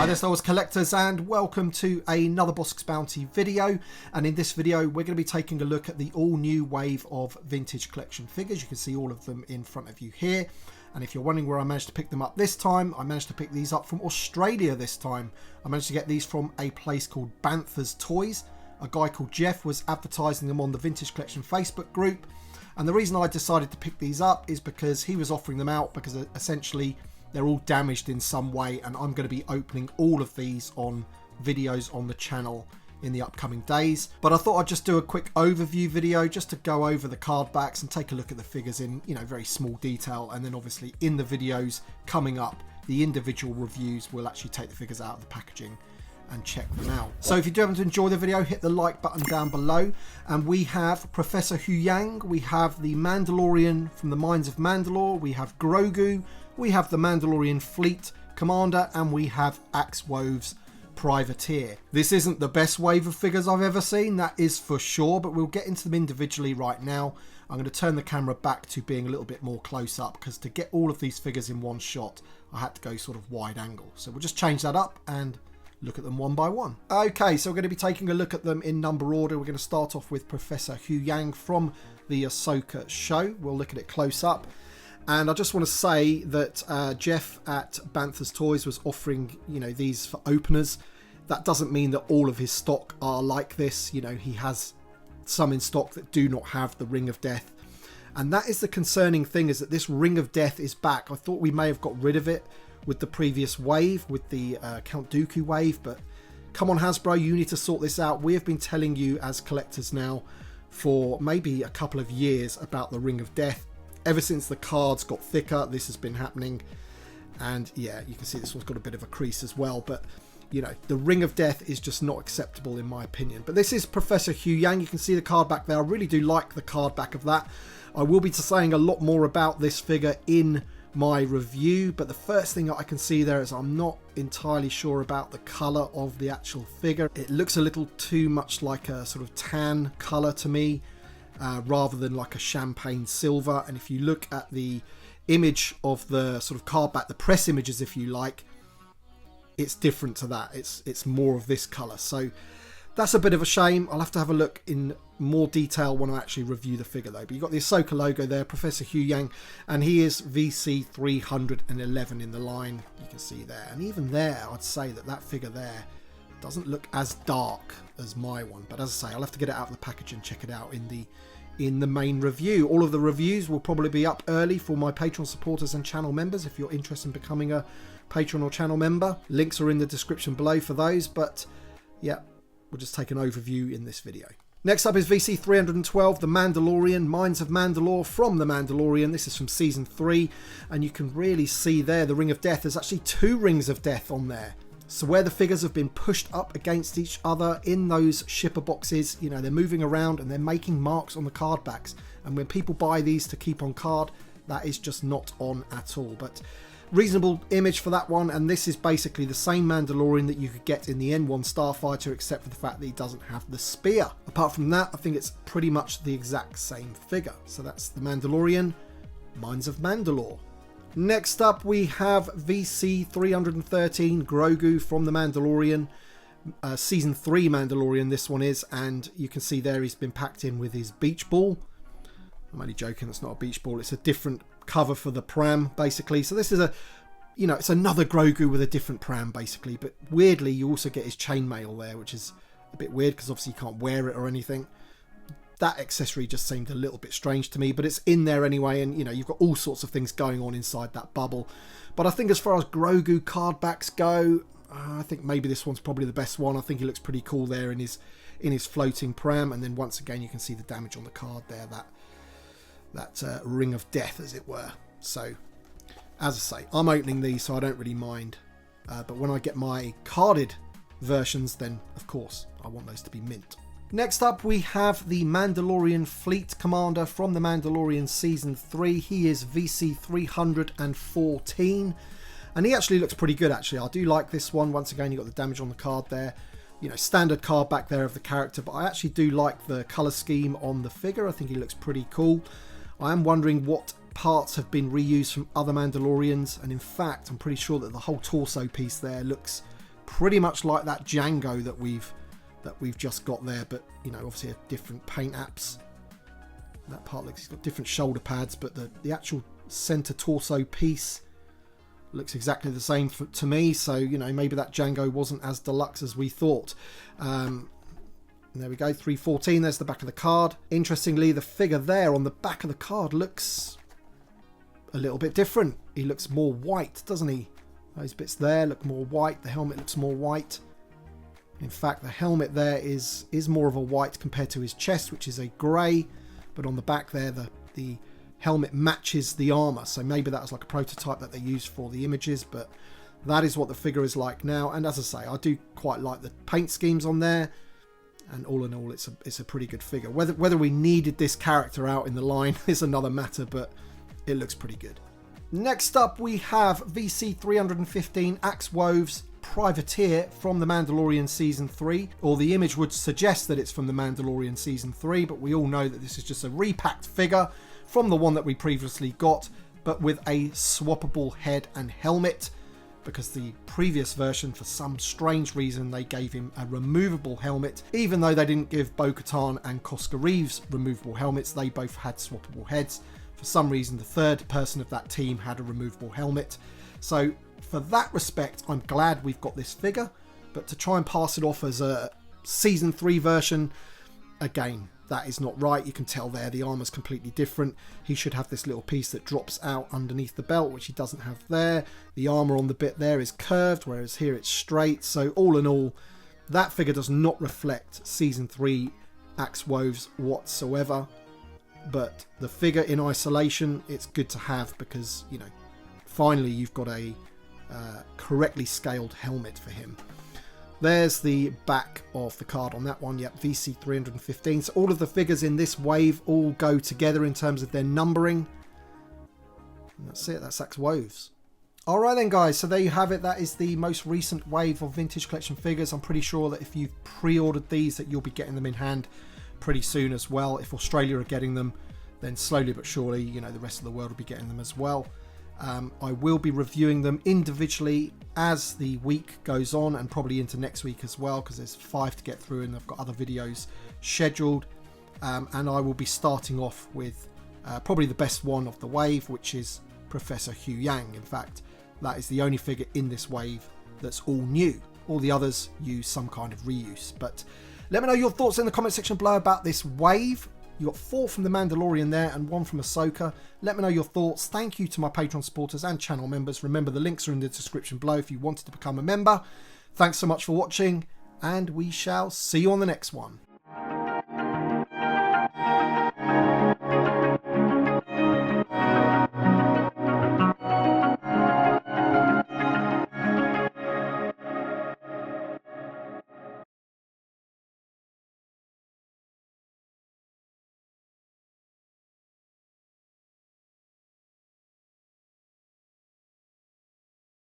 there Star Wars collectors, and welcome to another Bossk's Bounty video. And in this video we're going to be taking a look at the all new wave of vintage collection figures. You can see all of them in front of you here, and if you're wondering where I managed to pick them up this time, I managed to pick these up from Australia this time. I managed to get these from a place called Banthas Toys. A guy called Jeff was advertising them on the Vintage Collection Facebook group, and the reason I decided to pick these up is because he was offering them out because essentially they're all damaged in some way, and I'm going to be opening all of these on videos on the channel in the upcoming days. But I thought I'd just do a quick overview video just to go over the card backs and take a look at the figures in, you know, very small detail, and then obviously in the videos coming up, the individual reviews will actually take the figures out of the packaging and check them out. So if you do happen to enjoy the video, hit the like button down below. And we have Professor Huyang, we have the Mandalorian from the Mines of Mandalore, we have Grou, we have the Mandalorian Fleet Commander, and we have Axe Wove's Privateer. This isn't the best wave of figures I've ever seen, that is for sure, but we'll get into them individually right now. I'm going to turn the camera back to being a little bit more close up, because to get all of these figures in one shot, I had to go sort of wide angle. So we'll just change that up and look at them one by one. Okay, so we're going to be taking a look at them in number order. We're going to start off with Professor Huyang from the Ahsoka show. We'll look at it close up. And I just want to say that Jeff at Banthas Toys was offering, you know, these for openers. That doesn't mean that all of his stock are like this. You know, he has some in stock that do not have the Ring of Death. And that is the concerning thing, is that this Ring of Death is back. I thought we may have got rid of it with the previous wave, with the Count Dooku wave, but come on Hasbro, you need to sort this out. We have been telling you as collectors now for maybe a couple of years about the Ring of Death. Ever since the cards got thicker, this has been happening. And yeah, you can see this one's got a bit of a crease as well, but you know, the Ring of Death is just not acceptable in my opinion. But this is Professor Huyang. You can see the card back there. I really do like the card back of that. I will be saying a lot more about this figure in my review, but the first thing that I can see there is I'm not entirely sure about the colour of the actual figure. It looks a little too much like a sort of tan colour to me, rather than like a champagne silver. And if you look at the image of the sort of card back, the press images if you like, it's different to that. It's more of this colour, so that's a bit of a shame. I'll have to have a look in more detail when I actually review the figure though. But you've got the Ahsoka logo there, Professor Huyang, and he is VC 311 in the line, you can see there. And even there, I'd say that that figure there doesn't look as dark as my one. But as I say, I'll have to get it out of the package and check it out in the main review. All of the reviews will probably be up early for my Patreon supporters and channel members. If you're interested in becoming a Patreon or channel member, links are in the description below for those. But yeah, we'll just take an overview in this video. Next up is VC 312, The Mandalorian, Mines of Mandalore from The Mandalorian. This is from Season 3, and you can really see there the Ring of Death. There's actually 2 Rings of Death on there. So where the figures have been pushed up against each other in those shipper boxes, you know, they're moving around and they're making marks on the card backs. And when people buy these to keep on card, that is just not on at all. But reasonable image for that one, and this is basically the same Mandalorian that you could get in the N1 Starfighter, except for the fact that he doesn't have the spear. Apart from that, I think it's pretty much the exact same figure. So that's the Mandalorian, Mines of Mandalore. Next up we have VC 313, Grou from the Mandalorian, Season 3 Mandalorian this one is, and you can see there he's been packed in with his beach ball. I'm only joking, it's not a beach ball, it's a different cover for the pram basically. So this is a, you know, it's another Grou with a different pram basically, but weirdly you also get his chainmail there, which is a bit weird because obviously you can't wear it or anything. That accessory just seemed a little bit strange to me, but it's in there anyway, and you know, you've got all sorts of things going on inside that bubble. But I think as far as Grou card backs go, I think maybe this one's probably the best one. I think he looks pretty cool there in his floating pram, and then once again you can see the damage on the card there, that Ring of Death as it were. So as I say, I'm opening these so I don't really mind, but when I get my carded versions, then of course I want those to be mint. Next up we have the Mandalorian Fleet Commander from The Mandalorian Season 3. He is VC 314, and he actually looks pretty good actually. I do like this one. Once again, you've got the damage on the card there. You know, standard card back there of the character, but I actually do like the colour scheme on the figure. I think he looks pretty cool. I am wondering what parts have been reused from other Mandalorians, and in fact I'm pretty sure that the whole torso piece there looks pretty much like that Django that we've just got there, but you know, obviously a different paint apps. That part looks, it's got different shoulder pads, but the actual center torso piece looks exactly the same to me. So you know, maybe that Django wasn't as deluxe as we thought. There we go, 314. There's the back of the card. Interestingly, the figure there on the back of the card looks a little bit different. He looks more white, doesn't he? Those bits there look more white. The helmet looks more white. In fact, the helmet there is more of a white compared to his chest, which is a grey. But on the back there, the helmet matches the armour. So maybe that was like a prototype that they used for the images. But that is what the figure is like now. And as I say, I do quite like the paint schemes on there. And all in all, it's a pretty good figure. Whether we needed this character out in the line is another matter, but it looks pretty good. Next up, we have VC315 Axe Woves Privateer from The Mandalorian Season 3. Or the image would suggest that it's from The Mandalorian Season 3, but we all know that this is just a repacked figure from the one that we previously got, but with a swappable head and helmet. Because the previous version, for some strange reason, they gave him a removable helmet. Even though they didn't give Bo-Katan and Koska Reeves removable helmets, they both had swappable heads. For some reason, the third person of that team had a removable helmet. So for that respect, I'm glad we've got this figure. But to try and pass it off as a Season 3 version, again, that is not right. You can tell there the armor's completely different. He should have this little piece that drops out underneath the belt, which he doesn't have there. The armor on the bit there is curved, whereas here it's straight. So all in all, that figure does not reflect Season 3 Axe Woves whatsoever. But the figure in isolation, it's good to have because, you know, finally you've got a correctly scaled helmet for him. There's the back of the card on that one. Yep, VC315. So all of the figures in this wave all go together in terms of their numbering. And that's it. That's Axe Woves. Alright then, guys. So there you have it. That is the most recent wave of Vintage Collection figures. I'm pretty sure that if you've pre-ordered these, that you'll be getting them in hand pretty soon as well. If Australia are getting them, then slowly but surely, you know, the rest of the world will be getting them as well. I will be reviewing them individually as the week goes on, and probably into next week as well, because there's 5 to get through and I've got other videos scheduled. And I will be starting off with probably the best one of the wave, which is Professor Hu Yang. In fact, that is the only figure in this wave that's all new. All the others use some kind of reuse. But let me know your thoughts in the comment section below about this wave. You got 4 from The Mandalorian there and 1 from Ahsoka. Let me know your thoughts. Thank you to my Patreon supporters and channel members. Remember, the links are in the description below if you wanted to become a member. Thanks so much for watching, and we shall see you on the next one.